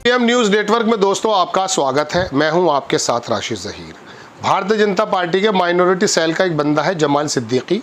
PM news network में दोस्तों आपका स्वागत है। मैं हूं आपके साथ राशिद ज़हीर। भारतीय जनता पार्टी के माइनॉरिटी सेल का एक बंदा है जमाल सिद्दीकी।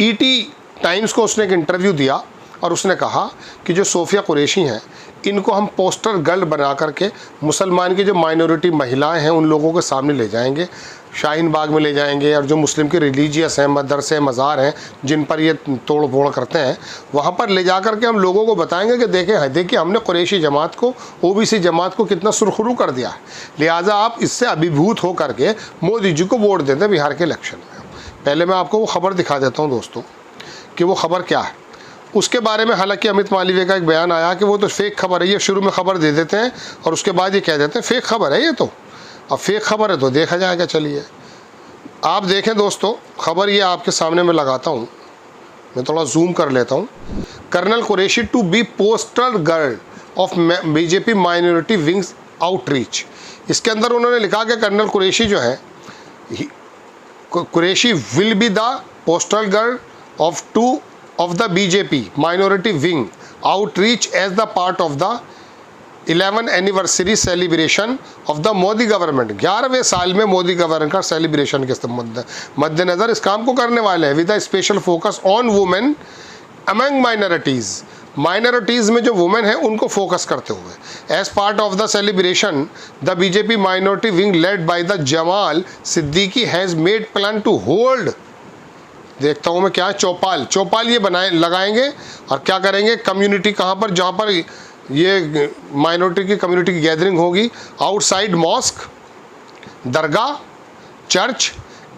ईटी टाइम्स को उसने एक इंटरव्यू दिया और उसने कहा कि जो सोफिया कुरैशी हैं इनको हम पोस्टर गर्ल बना करके मुसलमान की जो माइनॉरिटी महिलाएं हैं उन लोगों के सामने ले जाएंगे, शाहीन बाग में ले जाएंगे और जो मुस्लिम के रिलीजियस हैं, मदरसे, मज़ार हैं जिन पर ये तोड़ फोड़ करते हैं वहाँ पर ले जा करके हम लोगों को बताएंगे कि देखिए हमने कुरैशी जमात को, ओबीसी जमात को कितना सुरखरू कर दिया है, लिहाजा आप इससे अभिभूत हो करके मोदी जी को वोट देते बिहार के इलेक्शन में। पहले मैं आपको वो खबर दिखा देता हूँ दोस्तों कि वो खबर क्या है। उसके बारे में हालांकि अमित मालवीय का एक बयान आया कि वो तो फेक खबर है, ये शुरू में खबर दे देते हैं और उसके बाद ये कह देते हैं फेक खबर है ये तो। अब फेक खबर है तो देखा जाएगा। चलिए आप देखें दोस्तों, खबर ये आपके सामने मैं लगाता हूँ, मैं थोड़ा जूम कर लेता हूँ। Colonel Qureshi to be poster girl of BJP minority wings outreach. इसके अंदर उन्होंने लिखा कि कर्नल कुरैशी जो है, Qureshi will be the poster girl of the BJP minority wing outreach as the part of the 11th anniversary celebration of the Modi government. 11वें साल में मोदी गवर्नमेंट का सेलिब्रेशन के मद्देनज़र इस काम को करने वाले हैं। With a special focus on women among minorities में जो वुमेन है उनको फोकस करते हुए as part of the celebration the BJP minority wing led by the Jamal Siddiqui has made plan to hold, देखता हूँ मैं क्या है, चौपाल ये लगाएंगे और क्या करेंगे, कम्युनिटी कहाँ पर, जहाँ पर ये माइनॉरिटी की कम्युनिटी की गैदरिंग होगी, outside mosque, dargah, church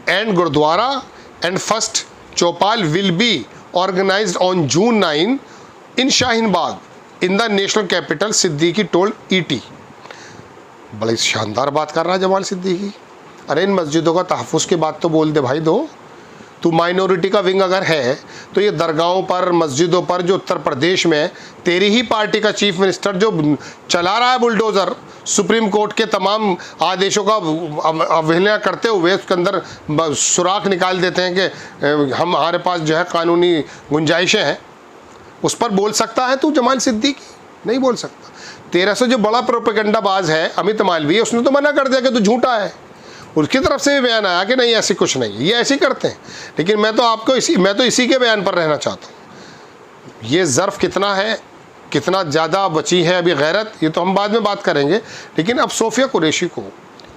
and gurdwara and first chaupal will be organised on June 9 in Shaheen Bagh in the national capital, Siddiqui told ET. बड़ी शानदार बात कर रहा है जमाल सिद्दीकी। अरे इन मस्जिदों का तहफ़्फ़ुज़ की बात तो बोल दे भाई दो। तो माइनॉरिटी का विंग अगर है तो ये दरगाहों पर, मस्जिदों पर, जो उत्तर प्रदेश में तेरी ही पार्टी का चीफ मिनिस्टर जो चला रहा है बुलडोज़र, सुप्रीम कोर्ट के तमाम आदेशों का अवहेलना करते हुए उसके अंदर सुराख निकाल देते हैं कि हमारे पास जो है कानूनी गुंजाइशें हैं, उस पर बोल सकता है तू जमाल सिद्दीकी? नहीं बोल सकता। तेरा से जो बड़ा प्रोपेगेंडाबाज है अमित मालवीय, उसने तो मना कर दिया कि तू झूठा है। उसकी तरफ से भी बयान आया कि नहीं ऐसी कुछ नहीं, ये ऐसे करते हैं। लेकिन मैं तो इसी के बयान पर रहना चाहता हूँ। ये ज़र्फ़ कितना है, कितना ज़्यादा बची है अभी गैरत, ये तो हम बाद में बात करेंगे। लेकिन अब सोफिया कुरैशी को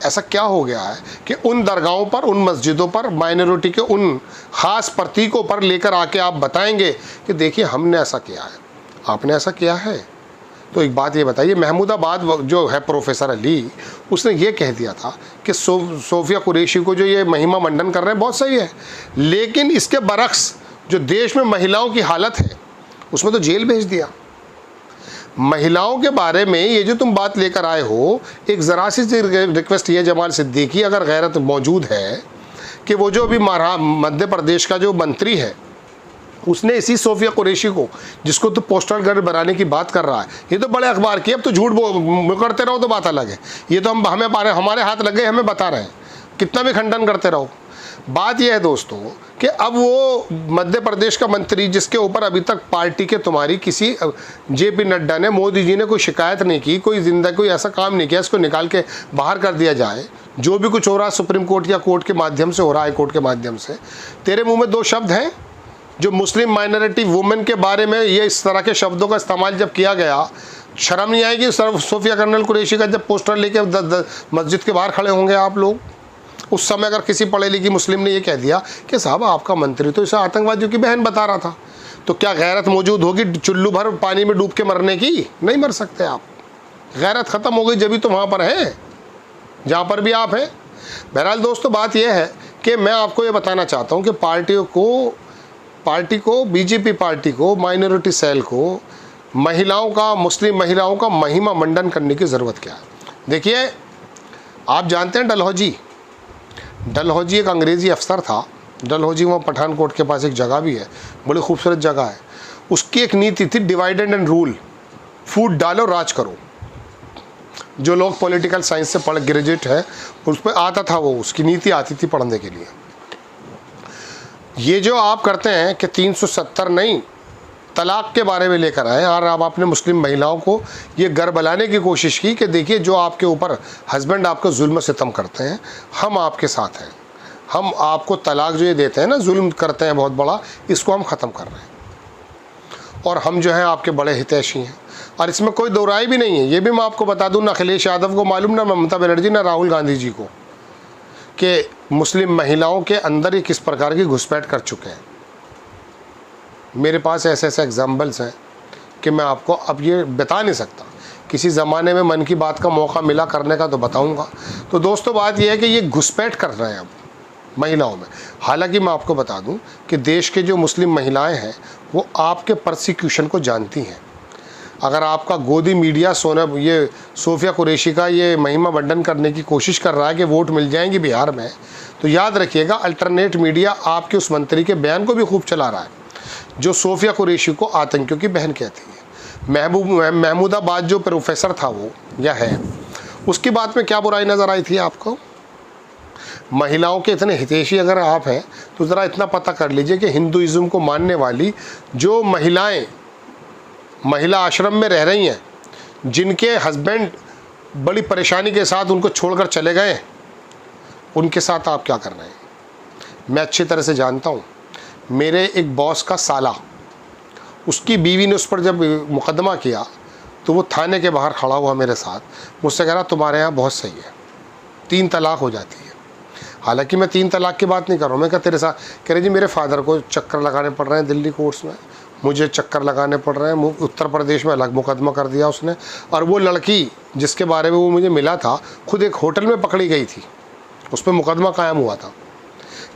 ऐसा क्या हो गया है कि उन दरगाहों पर, उन मस्जिदों पर, माइनॉरिटी के उन ख़ास प्रतीकों पर लेकर आके आप बताएंगे कि देखिए हमने ऐसा किया है, आपने ऐसा किया है। तो एक बात ये बताइए, महमूदाबाद जो है प्रोफेसर अली, उसने ये कह दिया था कि सोफिया कुरैशी को जो ये महिमा मंडन कर रहे हैं बहुत सही है, लेकिन इसके बरक्स जो देश में महिलाओं की हालत है उसमें तो जेल भेज दिया। महिलाओं के बारे में ये जो तुम बात लेकर आए हो, एक ज़रा सी रिक्वेस्ट ये जमाल सिद्दीकी, अगर गैरत मौजूद है कि वो जो अभी मध्य प्रदेश का जो मंत्री है उसने इसी सोफिया कुरैशी को, जिसको तो पोस्टर गर्ल बनाने की बात कर रहा है, ये तो बड़े अखबार की, अब तो झूठ करते रहो तो बात अलग है। ये तो हमारे हाथ लग गए, हमें बता रहे हैं, कितना भी खंडन करते रहो। बात यह है दोस्तों कि अब वो मध्य प्रदेश का मंत्री, जिसके ऊपर अभी तक पार्टी के तुम्हारी किसी JP नड्डा ने, मोदी जी ने कोई शिकायत नहीं की, कोई ऐसा काम नहीं किया इसको निकाल के बाहर कर दिया जाए। जो भी कुछ हो रहा है सुप्रीम कोर्ट या कोर्ट के माध्यम से हो रहा है, हाई कोर्ट के माध्यम से। तेरे मुँह में 2 शब्द हैं जो मुस्लिम माइनॉरिटी वुमेन के बारे में, ये इस तरह के शब्दों का इस्तेमाल जब किया गया, शर्म नहीं आएगी? सोफिया कर्नल कुरैशी का जब पोस्टर लेके मस्जिद के बाहर खड़े होंगे आप लोग, उस समय अगर किसी पढ़े लिखी मुस्लिम ने ये कह दिया कि साहब आपका मंत्री तो इसे आतंकवादियों की बहन बता रहा था, तो क्या गैरत मौजूद होगी चुल्लू भर पानी में डूब के मरने की? नहीं मर सकते आप। गैरत ख़त्म हो गई जब भी तो वहाँ पर हैं जहाँ पर भी आप हैं। बहरहाल दोस्तों, बात यह है कि मैं आपको ये बताना चाहता हूँ कि पार्टी को बीजेपी पार्टी को, माइनॉरिटी सेल को, महिलाओं का, मुस्लिम महिलाओं का महिमा मंडन करने की ज़रूरत क्या है। देखिए, आप जानते हैं डलहौजी एक अंग्रेज़ी अफसर था। डलहौजी वहाँ पठानकोट के पास एक जगह भी है, बड़ी खूबसूरत जगह है। उसकी एक नीति थी, डिवाइड एंड रूल, फूट डालो राज करो। जो लोग पॉलिटिकल साइंस से ग्रेजुएट है उस पर आता था, वो उसकी नीति आती थी पढ़ने के लिए। ये जो आप करते हैं कि 370 नहीं तलाक के बारे में लेकर आए और अब आपने मुस्लिम महिलाओं को ये गर बलाने की कोशिश की कि देखिए जो आपके ऊपर हस्बैंड आपको जुल्म सितम करते हैं, हम आपके साथ हैं, हम आपको तलाक जो ये देते हैं ना, जुल्म करते हैं बहुत बड़ा, इसको हम ख़त्म कर रहे हैं और हम जो हैं आपके बड़े हितैषी हैं। और इसमें कोई दो राय भी नहीं है। ये भी मैं आपको बता दूं, ना अखिलेश यादव को मालूम, ना ममता बनर्जी, ना राहुल गांधी जी को, कि मुस्लिम महिलाओं के अंदर ये किस प्रकार की घुसपैठ कर चुके हैं। मेरे पास ऐसे ऐसे एग्जाम्पल्स हैं कि मैं आपको अब ये बता नहीं सकता। किसी ज़माने में मन की बात का मौका मिला करने का तो बताऊंगा। तो दोस्तों बात ये है कि ये घुसपैठ कर रहे हैं अब महिलाओं में। हालांकि मैं आपको बता दूं कि देश के जो मुस्लिम महिलाएं हैं वो आपके परसिक्यूशन को जानती हैं। अगर आपका गोदी मीडिया ये सोफिया कुरैशी का ये महिमा बंटन करने की कोशिश कर रहा है कि वोट मिल जाएंगे बिहार में, तो याद रखिएगा अल्टरनेट मीडिया आपके उस मंत्री के बयान को भी खूब चला रहा है जो सोफिया कुरैशी को आतंकियों की बहन कहती है। महमूदाबाद जो प्रोफेसर था वो या है, उसकी बात में क्या बुराई नज़र आई थी आपको? महिलाओं के इतने हितैषी अगर आप हैं तो ज़रा इतना पता कर लीजिए कि हिंदुइज़्म को मानने वाली जो महिलाएं महिला आश्रम में रह रही हैं, जिनके हस्बैंड बड़ी परेशानी के साथ उनको छोड़कर चले गए, उनके साथ आप क्या कर रहे हैं? मैं अच्छी तरह से जानता हूँ। मेरे एक बॉस का साला, उसकी बीवी ने उस पर जब मुकदमा किया तो वो थाने के बाहर खड़ा हुआ मेरे साथ, मुझसे कह रहा तुम्हारे यहाँ बहुत सही है, 3 तलाक हो जाती है। हालांकि मैं 3 तलाक की बात नहीं कर रहा हूँ, मैं क्या तेरे साथ कह रहे जी मेरे फादर को चक्कर लगाने पड़ रहे हैं दिल्ली कोर्ट्स में, मुझे चक्कर लगाने पड़ रहे हैं, उत्तर प्रदेश में अलग मुकदमा कर दिया उसने। और वो लड़की जिसके बारे में वो मुझे मिला था खुद एक होटल में पकड़ी गई थी, उस पर मुकदमा कायम हुआ था।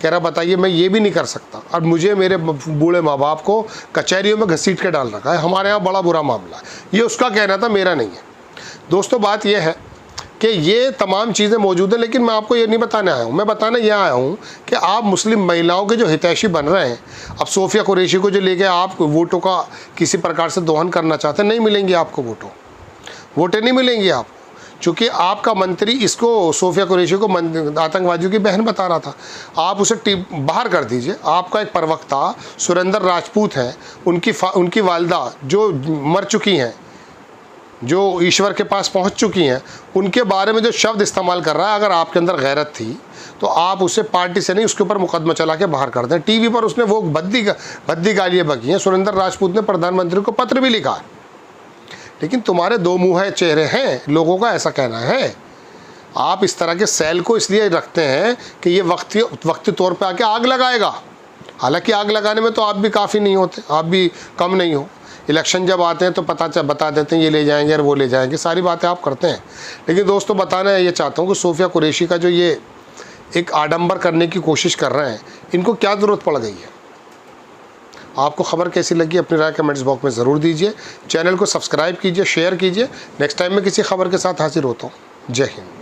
कह रहा बताइए मैं ये भी नहीं कर सकता और मुझे मेरे बूढ़े माँ बाप को कचहरियों में घसीट के डाल रखा है, हमारे यहाँ बड़ा बुरा मामला है। ये उसका कहना था, मेरा नहीं है। दोस्तों बात यह है कि ये तमाम चीज़ें मौजूद हैं, लेकिन मैं आपको ये नहीं बताने आया हूँ। मैं बताने यह आया हूँ कि आप मुस्लिम महिलाओं के जो हितैषी बन रहे हैं, अब सोफिया कुरैशी को जो लेके आप वोटों का किसी प्रकार से दोहन करना चाहते हैं, नहीं मिलेंगी आपको वोटें नहीं मिलेंगी आपको, चूँकि आपका मंत्री इसको सोफिया कुरैशी को आतंकवादियों की बहन बता रहा था। आप उसे बाहर कर दीजिए। आपका एक प्रवक्ता सुरेंद्र राजपूत हैं, उनकी वालदा जो मर चुकी हैं, जो ईश्वर के पास पहुंच चुकी हैं, उनके बारे में जो शब्द इस्तेमाल कर रहा है, अगर आपके अंदर गैरत थी तो आप उसे पार्टी से नहीं, उसके ऊपर मुकदमा चला के बाहर कर दें। टीवी पर उसने वो भद्दी गालियाँ बकी हैं। सुरेंद्र राजपूत ने प्रधानमंत्री को पत्र भी लिखा है। लेकिन तुम्हारे 2 मुँह चेहरे हैं, लोगों का ऐसा कहना है। आप इस तरह के सेल को इसलिए रखते हैं कि ये वक्ती तौर पे आके आग लगाएगा। हालांकि आग लगाने में तो आप भी काफ़ी नहीं होते, आप भी कम नहीं हो। इलेक्शन जब आते हैं तो बता देते हैं ये ले जाएंगे और वो ले जाएंगे, सारी बातें आप करते हैं। लेकिन दोस्तों बताना ये चाहता हूँ कि सोफिया कुरैशी का जो ये एक आडंबर करने की कोशिश कर रहे हैं, इनको क्या ज़रूरत पड़ गई है? आपको खबर कैसी लगी अपनी राय कमेंट्स बॉक्स में ज़रूर दीजिए। चैनल को सब्सक्राइब कीजिए, शेयर कीजिए। नेक्स्ट टाइम मैं किसी खबर के साथ हाजिर होता हूँ। जय हिंद।